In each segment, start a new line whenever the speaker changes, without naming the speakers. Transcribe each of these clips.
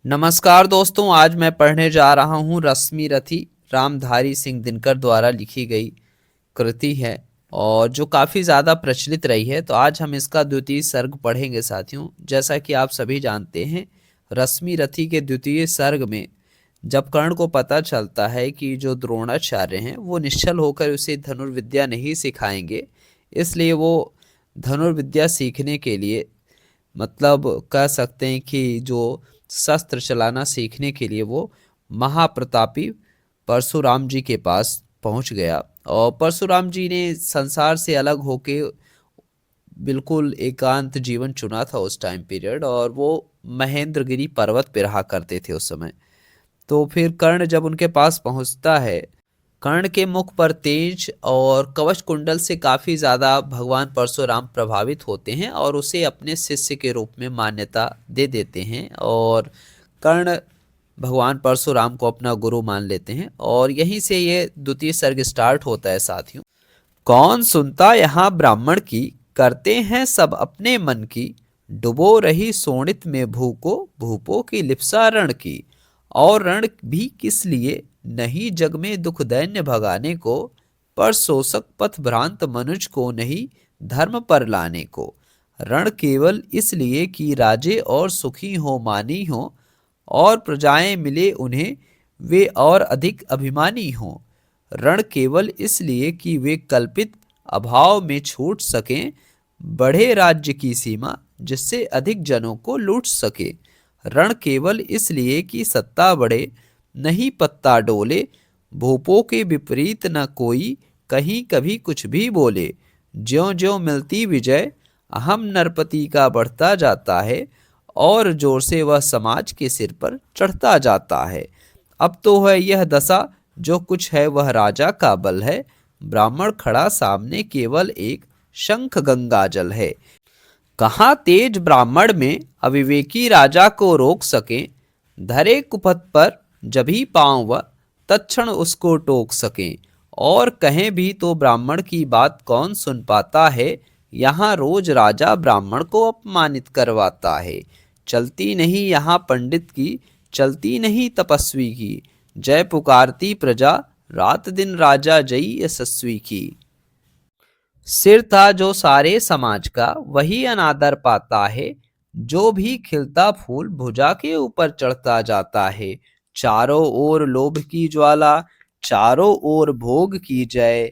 नमस्कार दोस्तों, आज मैं पढ़ने जा रहा हूँ रश्मि रथी रामधारी सिंह दिनकर द्वारा लिखी गई कृति है और जो काफ़ी ज़्यादा प्रचलित रही है। तो आज हम इसका द्वितीय सर्ग पढ़ेंगे साथियों। जैसा कि आप सभी जानते हैं, रश्मि रथी के द्वितीय सर्ग में जब कर्ण को पता चलता है कि जो द्रोणाचार्य हैं वो निश्चल होकर उसे धनुर्विद्या नहीं सिखाएंगे, इसलिए वो धनुर्विद्या सीखने के लिए मतलब कह सकते हैं कि जो शस्त्र चलाना सीखने के लिए वो महाप्रतापी परशुराम जी के पास पहुंच गया। और परशुराम जी ने संसार से अलग होके बिल्कुल एकांत जीवन चुना था उस टाइम पीरियड, और वो महेंद्रगिरी पर्वत पे रहा करते थे उस समय। तो फिर कर्ण जब उनके पास पहुंचता है, कर्ण के मुख पर तेज और कवच कुंडल से काफ़ी ज़्यादा भगवान परशुराम प्रभावित होते हैं और उसे अपने शिष्य के रूप में मान्यता दे देते हैं। और कर्ण भगवान परशुराम को अपना गुरु मान लेते हैं और यहीं से ये द्वितीय सर्ग स्टार्ट होता है साथियों। कौन सुनता यहाँ ब्राह्मण की, करते हैं सब अपने मन की। डुबो रही सोनित में भूको, भूपो की लिप्सा रण की। और रण भी किस लिए, नहीं जग में दुख दैन्य भगाने को। पर शोषक पथ भ्रांत मनुज को नहीं, धर्म पर लाने को। रण केवल इसलिए कि राजे और सुखी हो मानी हो, और प्रजाएं मिले उन्हें वे और अधिक अभिमानी हों। रण केवल इसलिए कि वे कल्पित अभाव में छूट सकें, बढ़े राज्य की सीमा जिससे अधिक जनों को लूट सके। रण केवल इसलिए कि सत्ता बढ़े, नहीं पत्ता डोले। भूपों के विपरीत न कोई, कहीं कभी कुछ भी बोले। ज्यों ज्यों मिलती विजय, अहम नरपति का बढ़ता जाता है, और जोर से वह समाज के सिर पर चढ़ता जाता है। अब तो है यह दशा, जो कुछ है वह राजा का बल है। ब्राह्मण खड़ा सामने केवल एक, शंख गंगा जल है। कहाँ तेज ब्राह्मण में, अविवेकी राजा को रोक सके। धरे कुपथ पर जभी पांव वह, तत्क्षण उसको टोक सके। और कहें भी तो ब्राह्मण की बात कौन सुन पाता है। यहाँ रोज राजा ब्राह्मण को अपमानित करवाता है। चलती नहीं यहाँ पंडित की, चलती नहीं तपस्वी की। जय पुकारती प्रजा, रात दिन राजा जई यशस्वी की। सिर था जो सारे समाज का, वही अनादर पाता है। जो भी खिलता फूल भुजा के ऊपर चढ़ता जाता है। चारों ओर लोभ की ज्वाला, चारों ओर भोग की जय।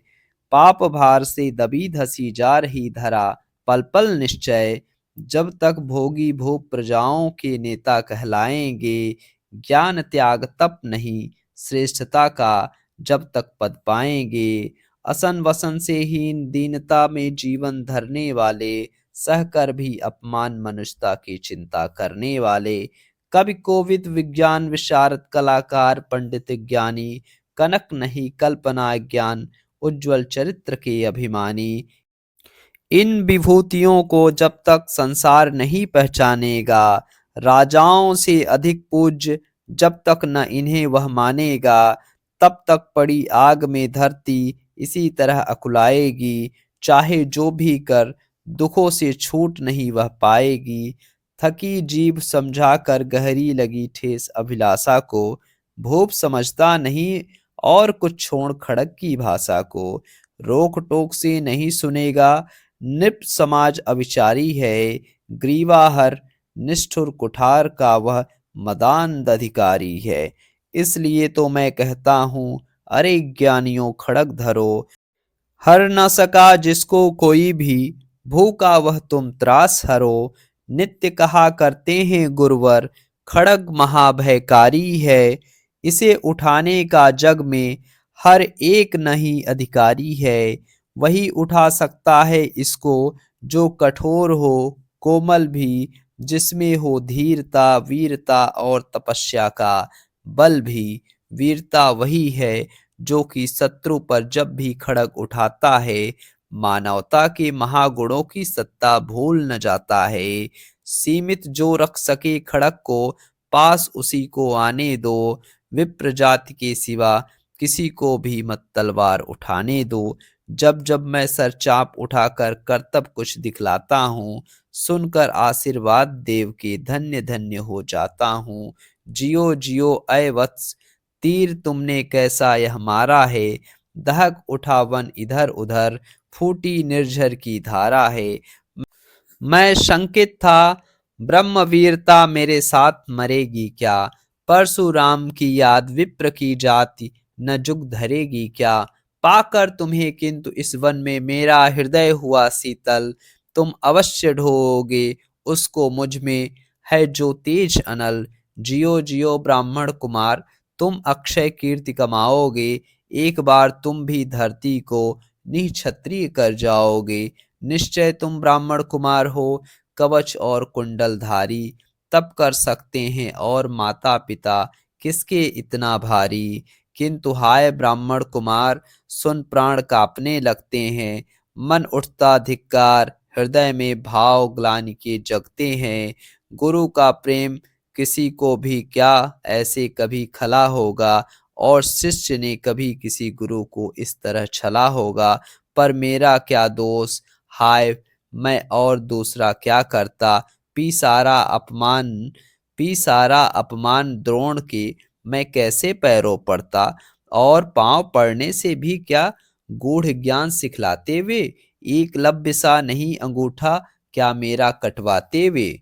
पाप भार से दबी धसी जा रही धरा, पल पल निश्चय। जब तक भोगी भोग प्रजाओं के नेता कहलाएंगे। ज्ञान त्याग तप नहीं, श्रेष्ठता का जब तक पद पाएंगे। असन वसन से हीन दीनता में जीवन धरने वाले, सहकर भी अपमान मनुष्यता की चिंता करने वाले। कवि कोविद विज्ञान विशारद कलाकार पंडित ज्ञानी, कनक नहीं कल्पना ज्ञान, उज्ज्वल चरित्र के अभिमानी। इन विभूतियों को जब तक संसार नहीं पहचानेगा, राजाओं से अधिक पूज्य जब तक न इन्हें वह मानेगा, तब तक पड़ी आग में धरती इसी तरह अकुलाएगी। चाहे जो भी कर, दुखों से छूट नहीं वह पाएगी। थकी जीभ समझा कर गहरी लगी ठेस अभिलाषा को, भूप समझता नहीं और कुछ छोड़ खड़ग की भाषा को। रोक टोक से नहीं सुनेगा, निप समाज अविचारी है। ग्रीवाहर निष्ठुर कुठार का वह मदान अधिकारी है। इसलिए तो मैं कहता हूँ, अरे ज्ञानियों खड़ग धरो। हर न सका जिसको कोई भी, भूखा वह तुम त्रास हरो। नित्य कहा करते हैं गुरुवर, खड़ग महाभयकारी है। इसे उठाने का जग में हर एक नहीं अधिकारी है। वही उठा सकता है इसको जो कठोर हो, कोमल भी, जिसमें हो धीरता वीरता और तपस्या का बल भी। वीरता वही है जो कि शत्रु पर जब भी खड़ग उठाता है, मानवता के महागुणों की सत्ता भूल न जाता है। सीमित जो रख सके खड़ग को, पास उसी को आने दो। विप्र जाति के सिवा किसी को भी मत तलवार उठाने दो। जब जब मैं सर चाप उठाकर करतब कुछ दिखलाता हूँ, सुनकर आशीर्वाद देव के धन्य धन्य हो जाता हूँ। जियो जियो अय वत्स, तीर तुमने कैसा यह मारा है। दहक उठा वन इधर उधर, फूटी निर्झर की धारा है। मैं शंकित था, ब्रह्मवीरता मेरे साथ मरेगी क्या। परशुराम की याद विप्र की जाति, न जुग धरेगी क्या। पाकर तुम्हें किंतु इस वन में मेरा हृदय हुआ शीतल। तुम अवश्य ढोओगे उसको मुझ में है जो तेज अनल। जियो जियो ब्राह्मण कुमार, तुम अक्षय कीर्ति कमाओगे। एक बार तुम भी धरती को निक्षत्रिय कर जाओगे। निश्चय तुम ब्राह्मण कुमार हो, कवच और कुंडलधारी। तब कर सकते हैं और माता पिता किसके इतना भारी। किंतु हाय ब्राह्मण कुमार, सुन प्राण कांपने लगते हैं। मन उठता धिक्कार, हृदय में भाव ग्लानि के जगते हैं। गुरु का प्रेम किसी को भी क्या ऐसे कभी खला होगा। और शिष्य ने कभी किसी गुरु को इस तरह छला होगा। पर मेरा क्या दोष, हाय मैं और दूसरा क्या करता। पी सारा अपमान पी सारा अपमान द्रोण के, मैं कैसे पैरों पड़ता। और पांव पड़ने से भी क्या गूढ़ ज्ञान सिखलाते वे। एकलव्य सा नहीं अंगूठा क्या मेरा कटवाते वे।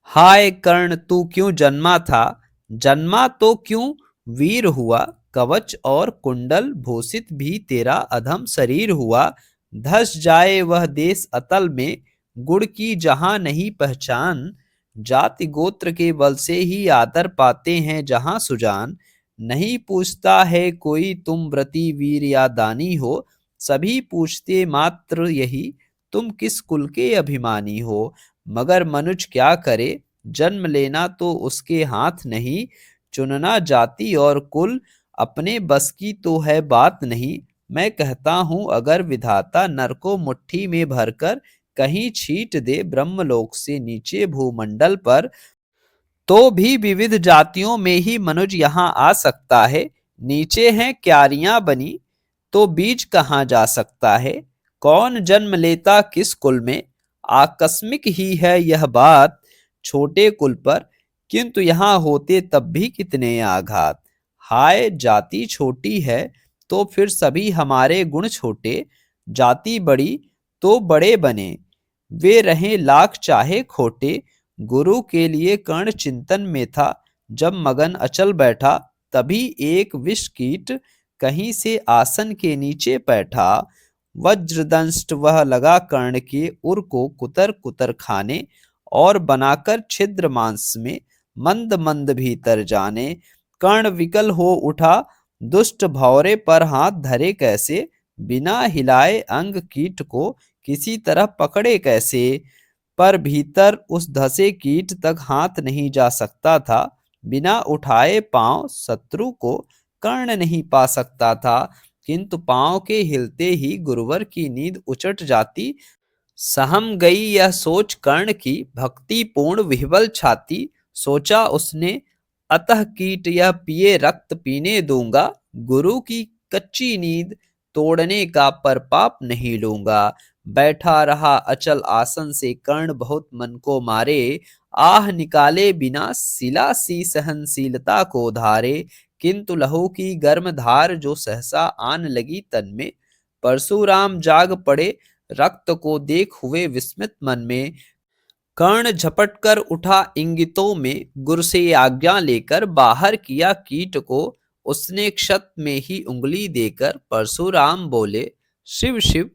हाय कर्ण तू क्यों जन्मा था, जन्मा तो क्यों वीर हुआ। कवच और कुंडल भूषित भी तेरा अधम शरीर हुआ। धस जाए वह देश अतल में, गुड़ की जहां नहीं पहचान। जाति गोत्र के बल से ही आदर पाते हैं जहां सुजान। नहीं पूछता है कोई तुम व्रती वीर या दानी हो। सभी पूछते मात्र यही, तुम किस कुल के अभिमानी हो। मगर मनुज क्या करे, जन्म लेना तो उसके हाथ नहीं। चुनना जाति और कुल अपने बस की तो है बात नहीं। मैं कहता हूं अगर विधाता नर को मुट्ठी में भरकर कहीं छीट दे ब्रह्मलोक से नीचे भूमंडल पर, तो भी विविध जातियों में ही मनुज यहाँ आ सकता है। नीचे हैं क्यारियां बनी, तो बीज कहाँ जा सकता है। कौन जन्म लेता किस कुल में, आकस्मिक ही है यह बात। छोटे कुल पर किंतु यहाँ होते तब भी कितने आघात। हाय जाति छोटी है तो फिर सभी हमारे गुण छोटे। जाति बड़ी तो बड़े बने, वे रहें लाख चाहे खोटे। गुरु के लिए कर्ण चिंतन में था, जब मगन अचल बैठा। तभी एक विष कीट कहीं से आसन के नीचे बैठा। वज्रदंष्ट वह लगा कर्ण के उर को कुतर कुतर खाने। और बनाकर छिद्र मांस में मंद मंद भीतर जाने। कर्ण विकल हो उठा, दुष्ट भौरे पर हाथ धरे कैसे। बिना हिलाए अंग कीट को किसी तरह पकड़े कैसे। पर भीतर उस धसे कीट तक हाथ नहीं जा सकता था। बिना उठाए पांव शत्रु को कर्ण नहीं पा सकता था। किंतु पांव के हिलते ही गुरुवर की नींद उचट जाती। सहम गई यह सोच कर्ण की, भक्ति पूर्ण विह्वल छाती। सोचा उसने, अतः कीट यह पिए रक्त पीने दूंगा। गुरु की कच्ची नींद तोड़ने का पर पाप नहीं लूंगा। बैठा रहा अचल आसन से कर्ण बहुत मन को मारे। आह निकाले बिना शिला सी सहनशीलता को धारे। किंतु लहू की गर्म धार जो सहसा आन लगी तन में। परशुराम जाग पड़े, रक्त को देख हुए विस्मित मन में। कर्ण झपट कर उठा इंगितों में, गुरु से आज्ञा लेकर बाहर किया कीट को। उसने क्षत में ही उंगली देकर परशुराम बोले, शिव शिव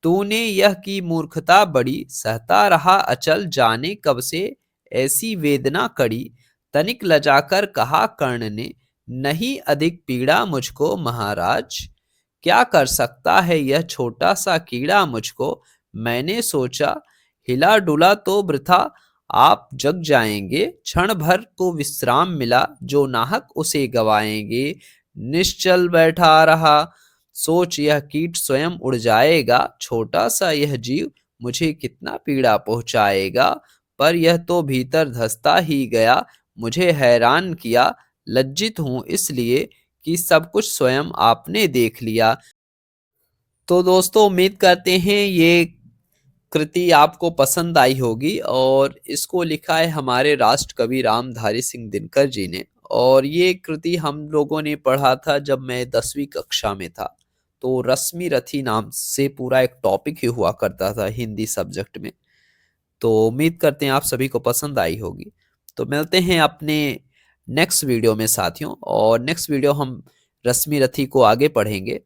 तूने यह की मूर्खता बड़ी। सहता रहा अचल जाने कब से ऐसी वेदना कड़ी। तनिक लजाकर कहा कर्ण ने, नहीं अधिक पीड़ा मुझको महाराज। क्या कर सकता है यह छोटा सा कीड़ा मुझको। मैंने सोचा हिला डुला तो वृथा आप जग जाएंगे। क्षण भर को विश्राम मिला जो नाहक उसे गवाएंगे। निश्चल बैठा रहा, सोच यह कीट स्वयं उड़ जाएगा। छोटा सा यह जीव मुझे कितना पीड़ा पहुंचाएगा। पर यह तो भीतर धंसता ही गया, मुझे हैरान किया। लज्जित हूं इसलिए कि सब कुछ स्वयं आपने देख लिया। तो दोस्तों उम्मीद करते हैं ये कृति आपको पसंद आई होगी और इसको लिखा है हमारे राष्ट्र कवि रामधारी सिंह दिनकर जी ने। और ये कृति हम लोगों ने पढ़ा था जब मैं 10वीं कक्षा में था। तो रश्मि रथी नाम से पूरा एक टॉपिक ही हुआ करता था हिंदी सब्जेक्ट में। तो उम्मीद करते हैं आप सभी को पसंद आई होगी। तो मिलते हैं अपने नेक्स्ट वीडियो में साथियों, और नेक्स्ट वीडियो हम रश्मि रथी को आगे पढ़ेंगे।